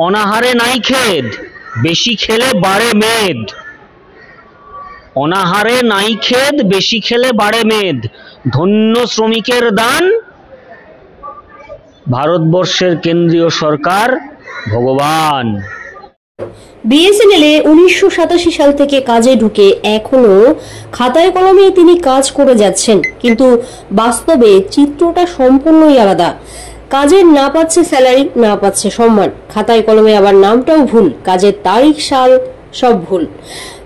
অনাহারে নাই খেদ, বেশি খেলে বাড়ে মেদ। অনাহারে নাই খেদ, বেশি খেলে বাড়ে মেদ। ধন্য শ্রমিকের দান, ভারতবর্ষের কেন্দ্রীয় সরকার ভগবান। বিএসএনএল-এ 1987 সাল থেকে কাজে ঢুকে এখনো খাতায় কলমে তিনি কাজ করে যাচ্ছেন, কিন্তু বাস্তবে চিত্রটা সম্পূর্ণই আলাদা। কাজের না পাচ্ছে স্যালারি, না পাচ্ছে সম্মান, খাতায় কলমে আবার নামটাও ভুল, কাজের তারিখ সাল সব ভুল।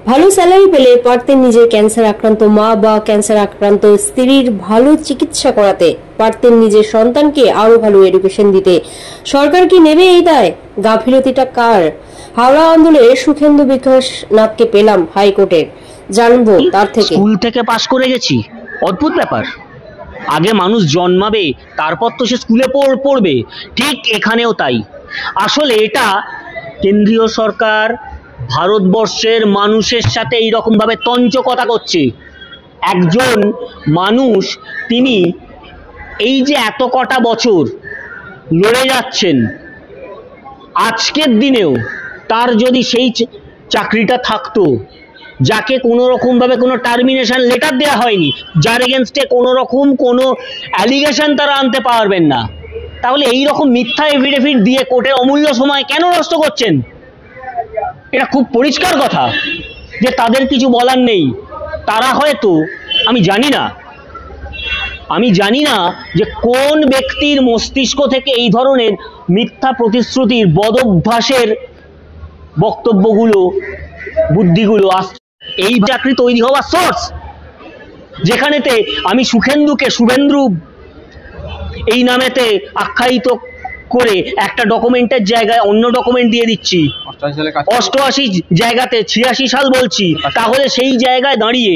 ভালো স্যালারি পেলে পারতেন নিজের ক্যান্সার আক্রান্ত মা বা ক্যান্সার আক্রান্ত স্ত্রীর ভালো চিকিৎসা করাতে, পারতেন নিজের সন্তানকে আরো ভালো এডুকেশন দিতে। সরকার কি নেবে এই দায়? গাফিলতিটা কার? হাওড়া আন্দোলনে সুখেন্দু বিকাশ নাথকে পেলাম হাইকোর্টের, জানবো তার থেকে। স্কুল থেকে পাশ করে গেছি, অদ্ভুত ব্যাপার। আগে মানুষ জন্মাবে, তারপর তো সে স্কুলে পড়বে। ঠিক এখানেও তাই। আসলে এটা কেন্দ্রীয় সরকার ভারতবর্ষের মানুষের সাথে এইরকম ভাবে তঞ্চকতা করছে। একজন মানুষ, তিনি এই যে এত কটা বছর লড়ে যাচ্ছেন, আজকের দিনেও তার যদি সেই চাকরিটা থাকতো, যাকে কোনো রকম ভাবে কোনো টার্মিনেশন লেটার দেওয়া হয়নি, যার এগেনস্টে কোনো রকম কোনো অ্যালিগেশন তারা আনতে পারবেন না, তাহলে এই রকম মিথ্যা এফিডেভিট দিয়ে কোর্টের অমূল্য সময় কেন নষ্ট করছেন? এটা খুব পরিষ্কার কথা যে তাদের কিছু বলার নেই। তারা হয়তো, আমি জানি না যে কোন ব্যক্তির মস্তিষ্ক থেকে এই ধরনের মিথ্যা প্রতিশ্রুতির বদভ্যাসের বক্তব্যগুলো, বুদ্ধিগুলো আসছে। এই চাকরি তৈরি হওয়ার সোর্স, যেখানেতে আমি সুখেন্দুকে শুভেন্দু এই নামেতে আখ্যায়িত করে একটা ডকুমেন্টের জায়গায় অন্য ডকুমেন্ট দিয়ে দিচ্ছি, 88 জায়গাতে 86 সাল বলছি, তাহলে সেই জায়গায় দাঁড়িয়ে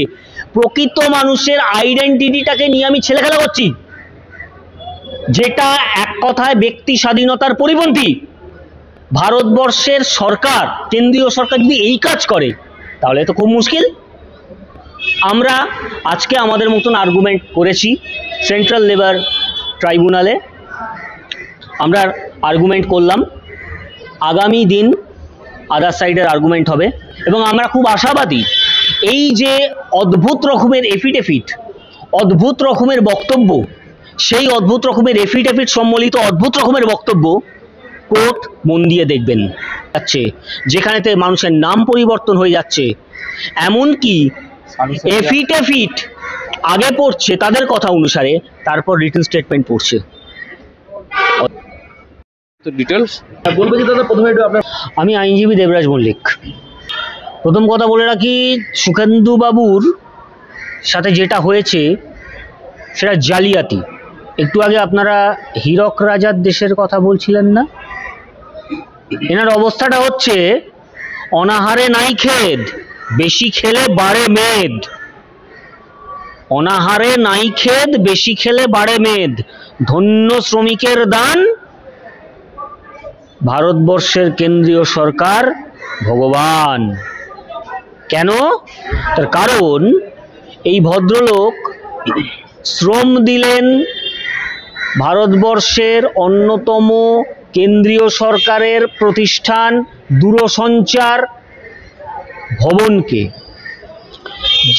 প্রকৃত মানুষের আইডেন্টিটিটাকে নিয়ে আমি ছেলেখেলা করছি, যেটা এক কথায় ব্যক্তি স্বাধীনতার পরিপন্থী। ভারতবর্ষের সরকার, কেন্দ্রীয় সরকার যদি এই কাজ করে, তাহলে তো খুব মুশকিল। আমরা আজকে আমাদের মতন আর্গুমেন্ট করেছি সেন্ট্রাল লেবার ট্রাইব্যুনালে, আমরা আর্গুমেন্ট করলাম। আগামী দিন আদার সাইডের আর্গুমেন্ট হবে এবং আমরা খুব আশাবাদী এই যে অদ্ভুত রকমের এফিডেভিট, অদ্ভুত রকমের বক্তব্য, সেই অদ্ভুত রকমের এফিডেভিট সম্বলিত অদ্ভুত রকমের বক্তব্য কোর্ট মন দিয়ে দেখবেন যাচ্ছে, যেখানেতে মানুষের নাম পরিবর্তন হয়ে যাচ্ছে, এমনকি এফিডেভিট আগে পড়ছে তাদের কথা অনুসারে, তারপর রিটেন স্টেটমেন্ট পড়ছে। ডিটেলস বলবে কি দাদা? প্রথমে একটু আপনার, আমি আইনজীবী দেবরাজ মল্লিক। প্রথম কথা বলে রাখি, সুখেন্দু বাবুর সাথে যেটা হয়েছে সেটা জালিয়াতি। একটু আগে আপনারা হীরক রাজার দেশের কথা বলছিলেন না? এনার অবস্থাটা হচ্ছে অনাহারে নাই খেদ, বেশি খেলে বাড়ে মেদ। অনাহারে নাই খেদ, বেশি খেলে বাড়ে মেদ। ধন্য শ্রমিকের দান, ভারতবর্ষের কেন্দ্রীয় সরকার ভগবান। কেন? তার কারণ এই ভদ্রলোক শ্রম দিলেন ভারতবর্ষের অন্যতম কেন্দ্রীয় সরকারের প্রতিষ্ঠান দূরসঞ্চার ভবনকে,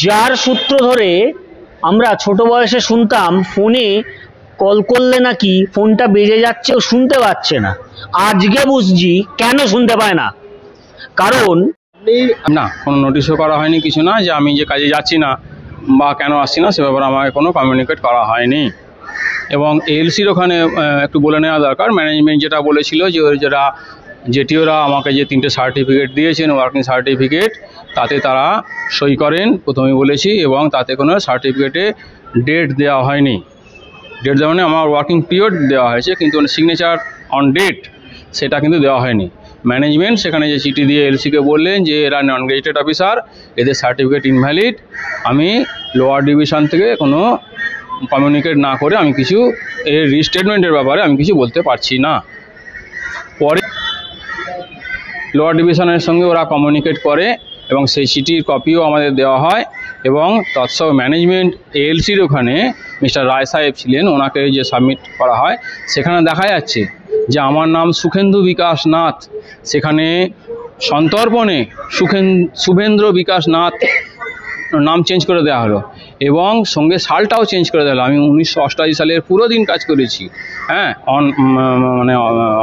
যার সূত্র ধরে আমরা ছোট বয়সে শুনতাম ফোনে কল করলে নাকি ফোনটা বেজে যাচ্ছে, ও শুনতে পাচ্ছে না। আজকে বুঝছি কেন শুনতে পায় না। কারণ না, কোনো নোটিশও করা হয়নি, কিছু না, যে আমি যে কাজে যাচ্ছি না বা কেন আসছি না সে ব্যাপারে আমাকে কোনো কমিউনিকেট করা হয়নি। এবং এএলসির ওখানে একটু বলে নেওয়া দরকার, ম্যানেজমেন্ট যেটা বলেছিল যে যেটিওরা আমাকে যে 3টে সার্টিফিকেট দিয়েছেন, ওয়ার্কিং সার্টিফিকেট, তাতে তারা সই করেন, প্রথমেই বলেছি, এবং তাতে কোনো সার্টিফিকেটে ডেট দেওয়া হয়নি। ডেট দেওয়া মানে আমার ওয়ার্কিং পিরিয়ড দেওয়া হয়েছে, কিন্তু সিগনেচার অন ডেট সেটা কিন্তু দেওয়া হয়নি। ম্যানেজমেন্ট সেখানে যে চিঠি দিয়ে এলসিকে বললেন যে এরা নন গেজেটেড অফিসার, এদের সার্টিফিকেট ইনভ্যালিড, আমি লোয়ার ডিভিশন থেকে কোনো কমিউনিকেট না করে আমি কিছু এর রিস্টেটমেন্টের ব্যাপারে আমি কিছু বলতে পারছি না। পরে লোয়ার ডিভিশনের সঙ্গে ওরা কমিউনিকেট করে এবং সেই চিঠির কপিও আমাদের দেওয়া হয়, এবং তৎসব ম্যানেজমেন্ট এএলসির ওখানে মিস্টার রায় সাহেব ছিলেন, ওনাকে যে সাবমিট করা হয়, সেখানে দেখা যাচ্ছে যে আমার নাম সুখেন্দু বিকাশ নাথ, সেখানে সন্তর্পণে শুভেন্দ্র বিকাশ নাথ নাম চেঞ্জ করে দেওয়া হলো এবং সঙ্গে সালটাও চেঞ্জ করে দেওয়া হলো। আমি 1988 সালের পুরো দিন কাজ করেছি, হ্যাঁ, মানে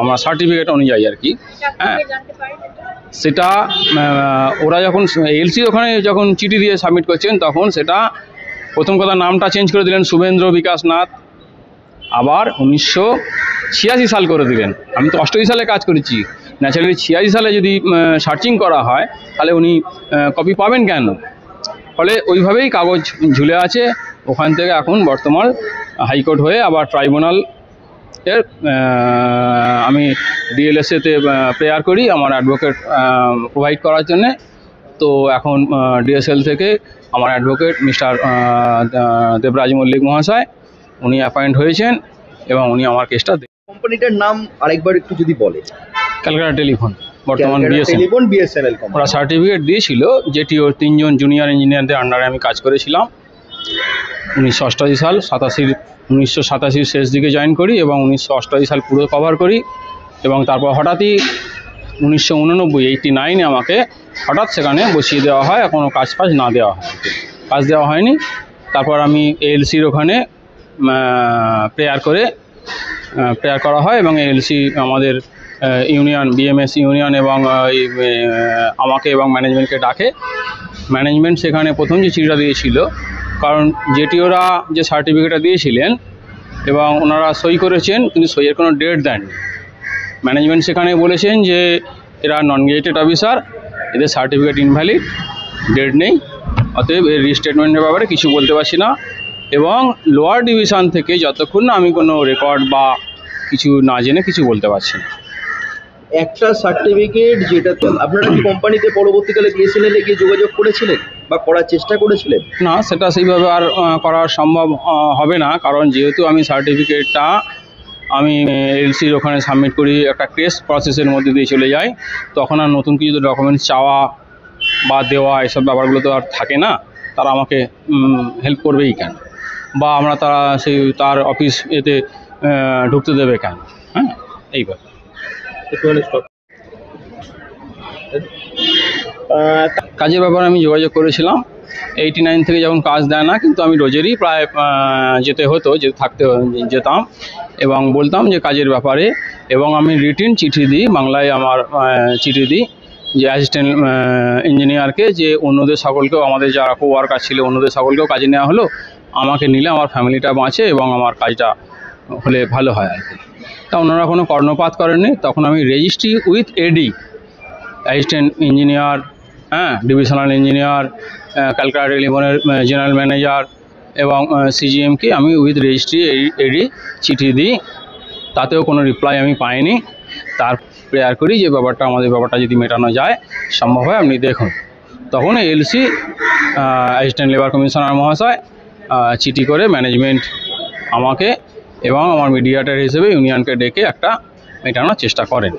আমার সার্টিফিকেট অনুযায়ী আর কি। হ্যাঁ, সেটা ওরা যখন এলসি ওখানে যখন চিঠি দিয়ে সাবমিট করছেন তখন সেটা প্রথম কথা নামটা চেঞ্জ করে দিলেন শুভেন্দ্র বিকাশ নাথ, আবার 1986 সাল করে দিলেন। আমি তো 88 সালে কাজ করেছি, ন্যাচারালি 86 সালে যদি সার্চিং করা হয় তাহলে উনি কপি পাবেন কেন? ফলে ওইভাবেই কাগজ ঝুলে আছে। ওখান থেকে এখন বর্তমান হাইকোর্ট হয়ে আবার ট্রাইব্যুনাল এর আমি ডিএলএসএতে প্রেয়ার করি আমার অ্যাডভোকেট প্রোভাইড করার জন্যে। তো এখন ডিএসএল থেকে আমার অ্যাডভোকেট মিস্টার দেবরাজ মল্লিক মহাশয় উনি অ্যাপয়েন্ট হয়েছেন এবং উনি আমার কেসটা কোম্পানিটার নাম আরেকবার একটু যদি বলে। ক্যালকাটা টেলিফোন, বর্তমান টেলিফোন বিএসএনএল কোম্পানি। ওরা সার্টিফিকেট দিয়েছিল, যেটি ওর 3 জন জুনিয়র ইঞ্জিনিয়ারদের আন্ডারে আমি কাজ করেছিলাম। 1988 সাল 1987 শেষ দিকে জয়েন করি এবং 1988 সাল পুরো কভার করি এবং তারপর হঠাৎই 1989 আমাকে হঠাৎ সেখানে বসিয়ে দেওয়া হয়, কোনো কাজ না দেওয়া হয়, কাজ দেওয়া হয়নি। তারপর আমি এএলসির ওখানে প্রেয়ার করা হয় এবং এএলসি আমাদের ইউনিয়ন বিএমএস ইউনিয়ন এবং আমাকে এবং ম্যানেজমেন্টকে ডাকে। ম্যানেজমেন্ট সেখানে প্রথম যে চিঠিটা দিয়েছিল, কারণ যেটি ওরা যে সার্টিফিকেটটা দিয়েছিলেন এবং ওনারা সই করেছেন কিন্তু সইয়ের কোনো ডেট দেননি। ম্যানেজমেন্ট সেখানে বলেছেন যে এরা নন গেজেটেড অফিসার, এদের সার্টিফিকেট ইনভ্যালিড, ডেট নেই, অতএব এর রিস্টেটমেন্টের ব্যাপারে কিছু বলতে পারছি না। এবং লোয়ার ডিভিশন থেকে যতক্ষণ না আমি কোনো রেকর্ড বা কিছু না জেনে কিছু বলতে পারছি না। একটা সার্টিফিকেট যেটা আপনারা কি কোম্পানিতে পরবর্তীকালে বিএসএনএল গিয়ে যোগাযোগ করেছিলেন বা করার চেষ্টা করেছিলেন? না, সেটা সেইভাবে আর করা সম্ভব হবে না, কারণ যেহেতু আমি সার্টিফিকেটটা আমি এলসির ওখানে সাবমিট করি, একটা কেস প্রসেসের মধ্যে দিয়ে চলে যাই, তখন আর নতুন কিছু ডকুমেন্টস চাওয়া বা দেওয়া এসব ব্যাপারগুলো তো আর থাকে না। তারা আমাকে হেল্প করবেই কেন, বা আমরা তার অফিস এতে ঢুকতে দেবে কেন? হ্যাঁ, এই ব্যাপার। কাজের ব্যাপারে আমি যোগাযোগ করেছিলাম 89 থেকে, যখন কাজ দেয় না, কিন্তু আমি রোজেরই প্রায় যেতাম এবং বলতাম যে কাজের ব্যাপারে, এবং আমি রিটিন চিঠি দিই, বাংলায় আমার চিঠি দিই যে অ্যাসিস্ট্যান্ট ইঞ্জিনিয়ারকে, যে অন্যদের সকলকেও, আমাদের যারা কোওয়ার্কার ছিল অন্যদের সকলকেও কাজে নেওয়া হলো, আমাকে নিলে আমার ফ্যামিলিটা বাঁচে এবং আমার কাজটা হলে ভালো হয় আর কি। তা ওনারা কোনো কর্ণপাত করেননি। তখন আমি registry with AD, assistant engineer, হ্যাঁ, ডিভিশনাল ইঞ্জিনিয়ার, ক্যালকাটা টেলিফোনের জেনারেল ম্যানেজার এবং সিজিএমকে আমি উইথ রেজিস্ট্রি এডি চিঠি দিই, তাতেও কোনো রিপ্লাই আমি পাইনি। তার প্রেয়ার করি যে আমাদের ব্যাপারটা যদি মেটানো যায়, সম্ভব হয় আপনি দেখুন। তখন এলসি অ্যাসিস্ট্যান্ট লেবার কমিশনার মহাশয় চিঠি করে ম্যানেজমেন্ট আমাকে এবং আমার মিডিয়েটর হিসেবে ইউনিয়নকে ডেকে একটা মেটানোর চেষ্টা করেন।